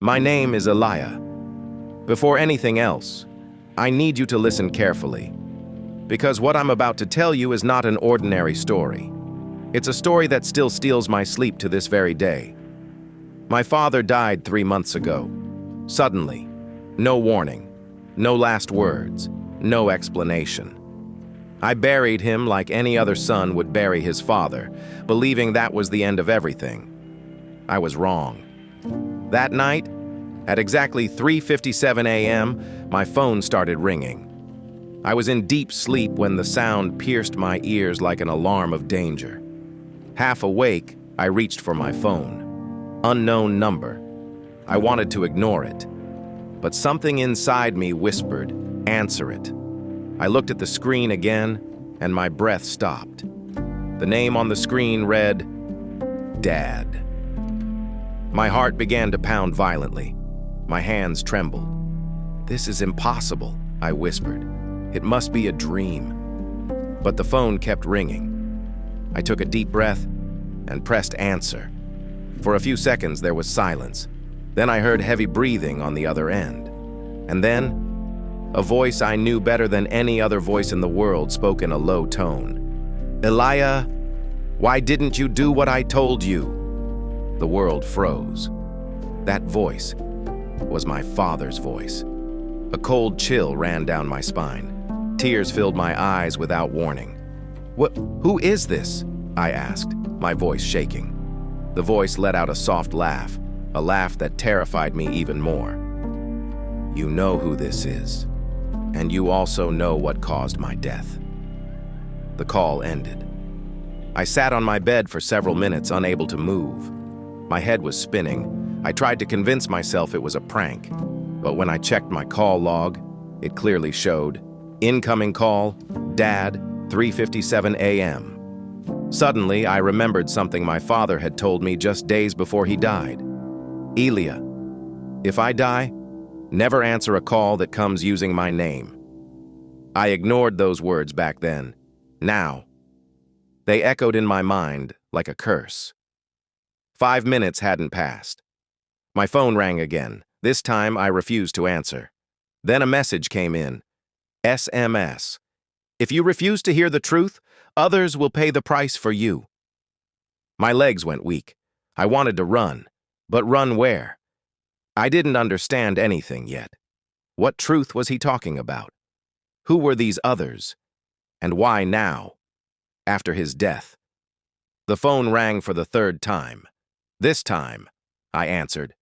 My name is Elia. Before anything else, I need you to listen carefully, because what I'm about to tell you is not an ordinary story. It's a story that still steals my sleep to this very day. My father died 3 months ago. Suddenly. No warning. No last words. No explanation. I buried him like any other son would bury his father, believing that was the end of everything. I was wrong. That night, at exactly 3:57 a.m., my phone started ringing. I was in deep sleep when the sound pierced my ears like an alarm of danger. Half awake, I reached for my phone. Unknown number. I wanted to ignore it, but something inside me whispered, "Answer it." I looked at the screen again, and my breath stopped. The name on the screen read, Dad. My heart began to pound violently. My hands trembled. "This is impossible," I whispered. "It must be a dream." But the phone kept ringing. I took a deep breath and pressed answer. For a few seconds there was silence. Then I heard heavy breathing on the other end. And then, a voice I knew better than any other voice in the world spoke in a low tone. "Elia, why didn't you do what I told you?" The world froze. That voice was my father's voice. A cold chill ran down my spine. Tears filled my eyes without warning. Who is this?" I asked, my voice shaking. The voice let out a soft laugh, a laugh that terrified me even more. "You know who this is, and you also know what caused my death." The call ended. I sat on my bed for several minutes, unable to move. My head was spinning. I tried to convince myself it was a prank, but when I checked my call log, it clearly showed, "Incoming call, Dad, 3:57 a.m. Suddenly, I remembered something my father had told me just days before he died. "Elia, if I die, never answer a call that comes using my name." I ignored those words back then. Now, they echoed in my mind like a curse. 5 minutes hadn't passed. My phone rang again. This time, I refused to answer. Then a message came in. SMS. "If you refuse to hear the truth, others will pay the price for you." My legs went weak. I wanted to run, but run where? I didn't understand anything yet. What truth was he talking about? Who were these others? And why now, after his death? The phone rang for the 3rd time. "This time," I answered.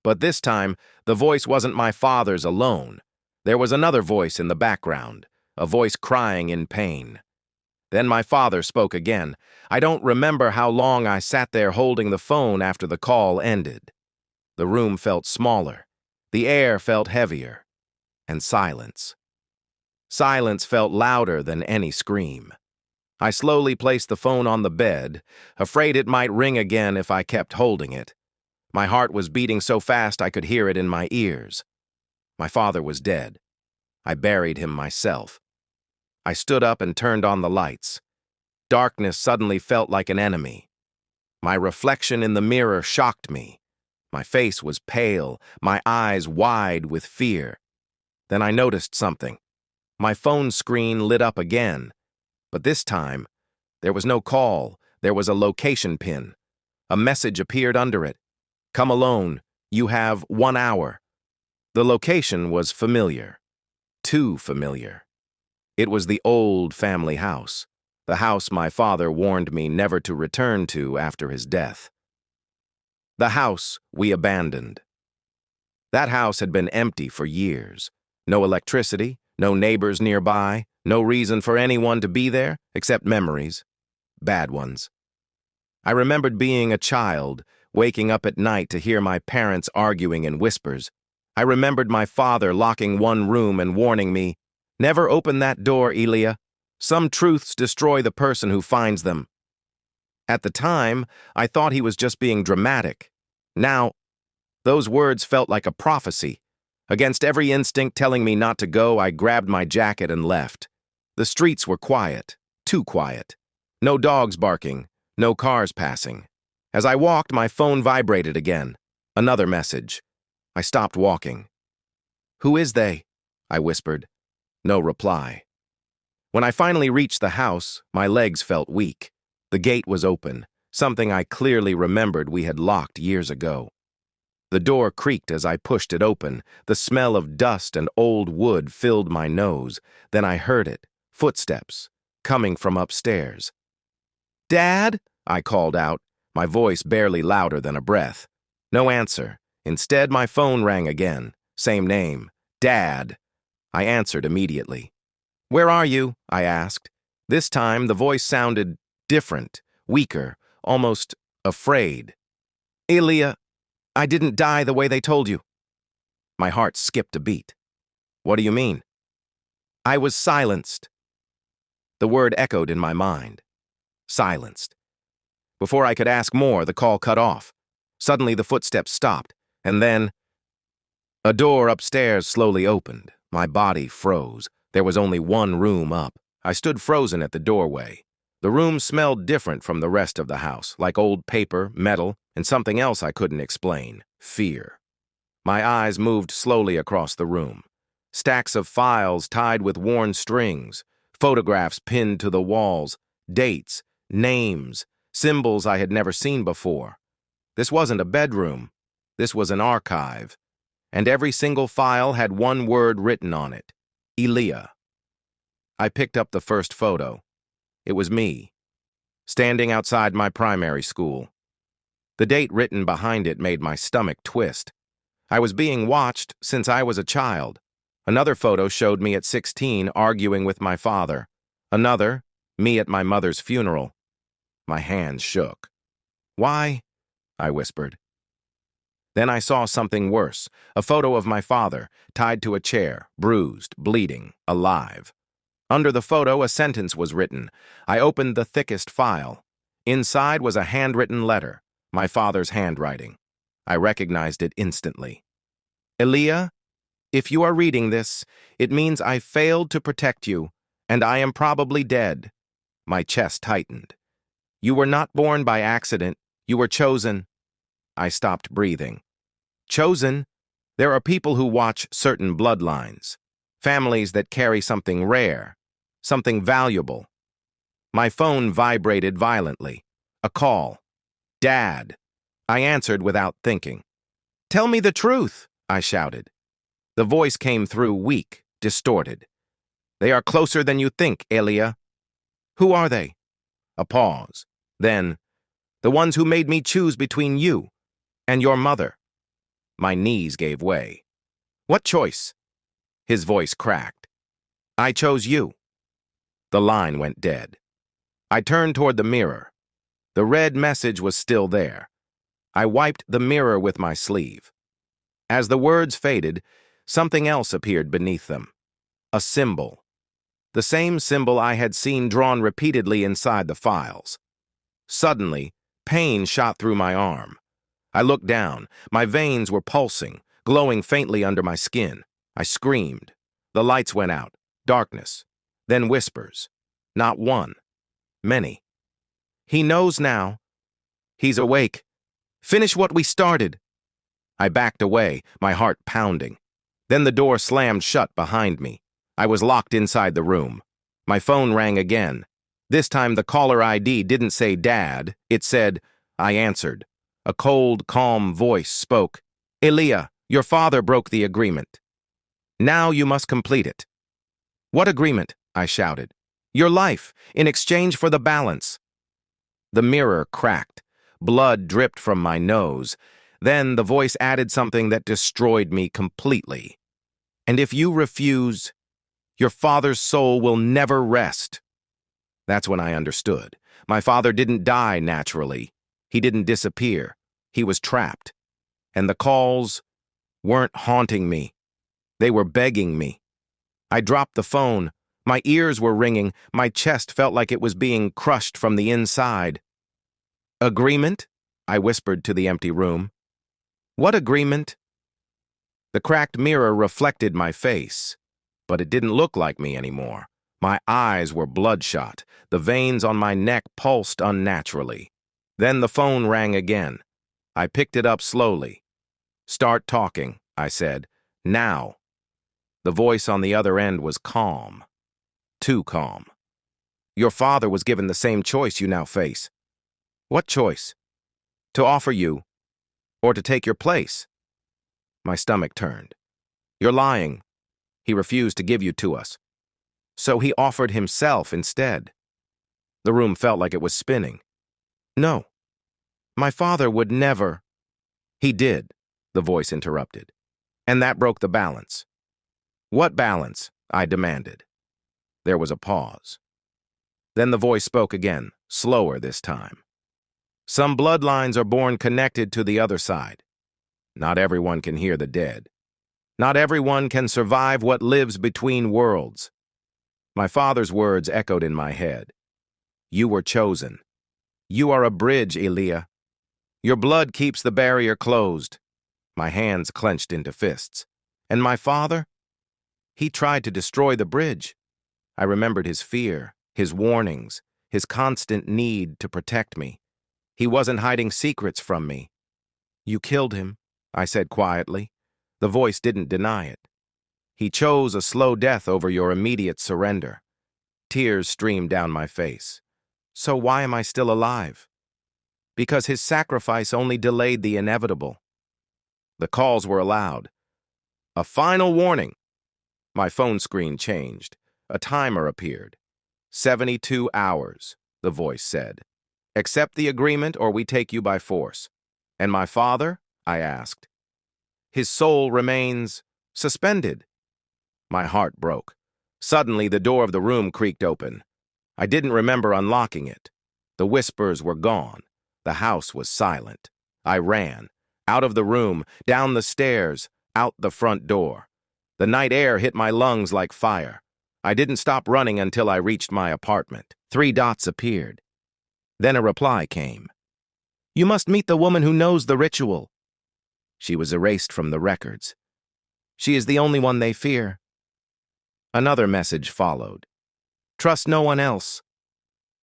But this time, the voice wasn't my father's alone. There was another voice in the background, a voice crying in pain. Then my father spoke again. I don't remember how long I sat there holding the phone after the call ended. The room felt smaller. The air felt heavier. And silence. Silence felt louder than any scream. I slowly placed the phone on the bed, afraid it might ring again if I kept holding it. My heart was beating so fast I could hear it in my ears. My father was dead. I buried him myself. I stood up and turned on the lights. Darkness suddenly felt like an enemy. My reflection in the mirror shocked me. My face was pale, my eyes wide with fear. Then I noticed something. My phone screen lit up again. But this time, there was no call. There was a location pin. A message appeared under it. "Come alone. You have 1 hour." The location was familiar. Too familiar. It was the old family house, the house my father warned me never to return to after his death. The house we abandoned. That house had been empty for years. No electricity, no neighbors nearby, no reason for anyone to be there except memories. Bad ones. I remembered being a child, waking up at night to hear my parents arguing in whispers. I remembered my father locking one room and warning me, "Never open that door, Elia. Some truths destroy the person who finds them." At the time, I thought he was just being dramatic. Now, those words felt like a prophecy. Against every instinct telling me not to go, I grabbed my jacket and left. The streets were quiet, too quiet. No dogs barking, no cars passing. As I walked, my phone vibrated again. Another message. I stopped walking. "Who is they?" I whispered. No reply. When I finally reached the house, my legs felt weak. The gate was open, something I clearly remembered we had locked years ago. The door creaked as I pushed it open. The smell of dust and old wood filled my nose. Then I heard it, footsteps, coming from upstairs. "Dad?" I called out, my voice barely louder than a breath. No answer. Instead, my phone rang again. Same name, Dad. I answered immediately. "Where are you?" I asked. This time, the voice sounded different, weaker, almost afraid. "Elia, I didn't die the way they told you." My heart skipped a beat. "What do you mean?" "I was silenced." The word echoed in my mind. Silenced. Before I could ask more, the call cut off. Suddenly, the footsteps stopped, and then a door upstairs slowly opened. My body froze. There was only one room up. I stood frozen at the doorway. The room smelled different from the rest of the house, like old paper, metal, and something else I couldn't explain. Fear. My eyes moved slowly across the room. Stacks of files tied with worn strings, photographs pinned to the walls, dates, names, symbols I had never seen before. This wasn't a bedroom. This was an archive. And every single file had one word written on it. Elia. I picked up the first photo. It was me, standing outside my primary school. The date written behind it made my stomach twist. I was being watched since I was a child. Another photo showed me at 16 arguing with my father. Another, me at my mother's funeral. My hands shook. "Why?" I whispered. Then I saw something worse, a photo of my father, tied to a chair, bruised, bleeding, alive. Under the photo, a sentence was written. I opened the thickest file. Inside was a handwritten letter, my father's handwriting. I recognized it instantly. "Elia, if you are reading this, it means I failed to protect you, and I am probably dead." My chest tightened. "You were not born by accident. You were chosen." I stopped breathing. Chosen? There are people who watch certain bloodlines, families that carry something rare, something valuable. My phone vibrated violently. A call. "Dad." I answered without thinking. "Tell me the truth," I shouted. The voice came through weak, distorted. "They are closer than you think, Elia." "Who are they?" A pause. Then, "The ones who made me choose between you and your mother." My knees gave way. "What choice?" His voice cracked. "I chose you." The line went dead. I turned toward the mirror. The red message was still there. I wiped the mirror with my sleeve. As the words faded, something else appeared beneath them. A symbol. The same symbol I had seen drawn repeatedly inside the files. Suddenly, pain shot through my arm. I looked down. My veins were pulsing, glowing faintly under my skin. I screamed. The lights went out. Darkness. Then whispers. Not one. Many. "He knows now. He's awake. Finish what we started." I backed away, my heart pounding. Then the door slammed shut behind me. I was locked inside the room. My phone rang again. This time the caller ID didn't say Dad. It said, I answered. A cold, calm voice spoke. "Elia, your father broke the agreement. Now you must complete it." "What agreement?" I shouted. "Your life, in exchange for the balance." The mirror cracked. Blood dripped from my nose. Then the voice added something that destroyed me completely. "And if you refuse, your father's soul will never rest." That's when I understood. My father didn't die naturally. He didn't disappear. He was trapped. And the calls weren't haunting me. They were begging me. I dropped the phone. My ears were ringing. My chest felt like it was being crushed from the inside. "Agreement?" I whispered to the empty room. "What agreement?" The cracked mirror reflected my face, but it didn't look like me anymore. My eyes were bloodshot. The veins on my neck pulsed unnaturally. Then the phone rang again. I picked it up slowly. "Start talking," I said. Now. The voice on the other end was calm. Too calm. Your father was given the same choice you now face. What choice? To offer you, or to take your place? My stomach turned. You're lying. He refused to give you to us. So he offered himself instead. The room felt like it was spinning. No. My father would never. He did, the voice interrupted. And that broke the balance. What balance? I demanded. There was a pause. Then the voice spoke again, slower this time. Some bloodlines are born connected to the other side. Not everyone can hear the dead. Not everyone can survive what lives between worlds. My father's words echoed in my head. You were chosen. You are a bridge, Elia. Your blood keeps the barrier closed. My hands clenched into fists. And my father? He tried to destroy the bridge. I remembered his fear, his warnings, his constant need to protect me. He wasn't hiding secrets from me. You killed him, I said quietly. The voice didn't deny it. He chose a slow death over your immediate surrender. Tears streamed down my face. So why am I still alive? Because his sacrifice only delayed the inevitable. The calls were loud. A final warning. My phone screen changed. A timer appeared. 72 hours, the voice said. Accept the agreement or we take you by force. And my father? I asked. His soul remains suspended. My heart broke. Suddenly, the door of the room creaked open. I didn't remember unlocking it. The whispers were gone. The house was silent. I ran. Out of the room, down the stairs, out the front door. The night air hit my lungs like fire. I didn't stop running until I reached my apartment. 3 dots appeared. Then a reply came. You must meet the woman who knows the ritual. She was erased from the records. She is the only one they fear. Another message followed. Trust no one else.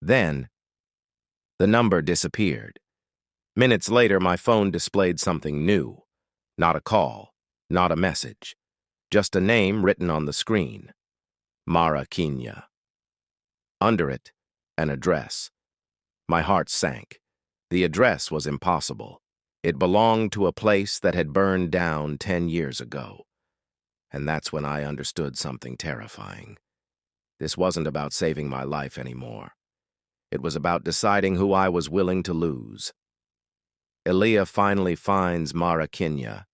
Then, the number disappeared. Minutes later, my phone displayed something new. Not a call, not a message. Just a name written on the screen. Mara Kenya. Under it, an address. My heart sank. The address was impossible. It belonged to a place that had burned down 10 years ago. And that's when I understood something terrifying. This wasn't about saving my life anymore. It was about deciding who I was willing to lose. Elia finally finds Mara Kenya,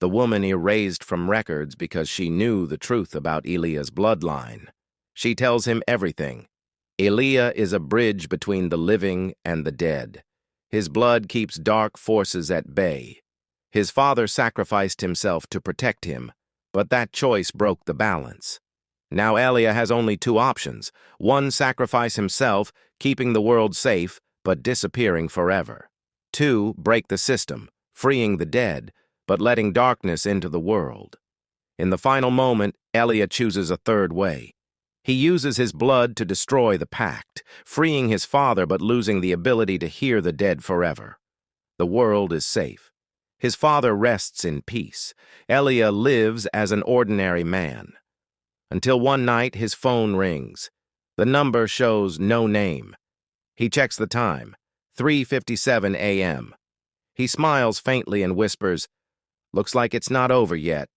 the woman erased from records because she knew the truth about Elia's bloodline. She tells him everything. Elia is a bridge between the living and the dead. His blood keeps dark forces at bay. His father sacrificed himself to protect him, but that choice broke the balance. Now Elia has only 2 options. 1, sacrifice himself, keeping the world safe, but disappearing forever. 2, break the system, freeing the dead, but letting darkness into the world. In the final moment, Elia chooses a 3rd way. He uses his blood to destroy the pact, freeing his father but losing the ability to hear the dead forever. The world is safe. His father rests in peace. Elia lives as an ordinary man. Until one night, his phone rings. The number shows no name. He checks the time, 3:57 a.m. He smiles faintly and whispers, "Looks like it's not over yet."